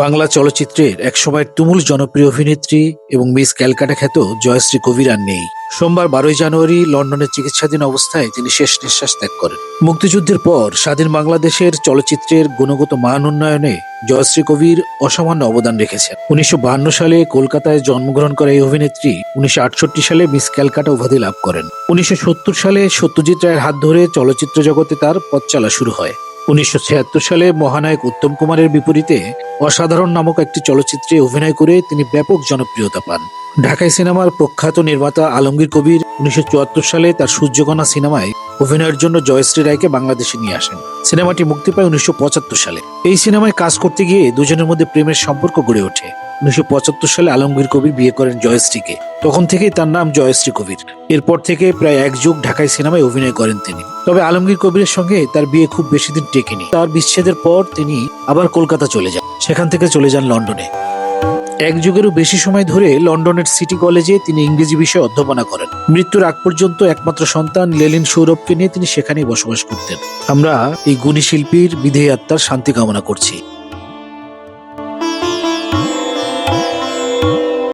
বাংলা চলচ্চিত্রের একসময়ের তুমুল জনপ্রিয় অভিনেত্রী এবং মিস ক্যালকাটা খ্যাত জয়শ্রী কবির আর নেই। সোমবার 12 জানুয়ারি লন্ডনের চিকিৎসাধীন অবস্থায় তিনি শেষ নিঃশ্বাস ত্যাগ করেন। মুক্তিযুদ্ধের পর স্বাধীন বাংলাদেশের চলচ্চিত্রের গুণগত মান উন্নয়নে জয়শ্রী কবির অসামান্য অবদান রেখেছেন। 1952 সালে কলকাতায় জন্মগ্রহণ করা এই অভিনেত্রী 1968 সালে মিস ক্যালকাটা উপাধি লাভ করেন। 1970 সালে সত্যজিৎ রায়ের হাত ধরে চলচ্চিত্র জগতে তার পথ চলা শুরু হয়। 1976 সালে মহানায়ক উত্তম কুমারের বিপরীতে অসাধারণ নামক একটি চলচ্চিত্রে অভিনয় করে তিনি ব্যাপক জনপ্রিয়তা পান। ঢাকাই সিনেমার প্রখ্যাত নির্মাতা আলমগীর কবির 1974 সালে তার সূর্যকণা সিনেমায় অভিনয়ের জন্য জয়শ্রী রায়কে বাংলাদেশে নিয়ে আসেন। সিনেমাটি মুক্তি পায় 1975 সালে। এই সিনেমায় কাজ করতে গিয়ে দুজনের মধ্যে প্রেমের সম্পর্ক গড়ে ওঠে। 1975 সালে আলমগীর কবির বিয়ে করেন জয়শ্রীকে। তখন থেকেই তার নাম জয়শ্রী কবির। এরপর থেকে প্রায় এক যুগ ঢাকাই সিনেমায় অভিনয় করেন তিনি। তবে আলমগীর কবিরের সঙ্গে তার বিয়ে খুব বেশি দিন টেকেনি। তার বিচ্ছেদের পর তিনি আবার কলকাতা চলে যান, সেখান থেকে চলে যান লন্ডনে। এক যুগেরও বেশি সময় ধরে লন্ডনের সিটি কলেজে তিনি ইংরেজি বিষয়ে অধ্যাপনা করেন। মৃত্যুর আগ পর্যন্ত একমাত্র সন্তান লেলিন সৌরভকে নিয়ে তিনি সেখানেই বসবাস করতেন। আমরা এই গুণী শিল্পীর বিদেহী আত্মার শান্তি কামনা করছি।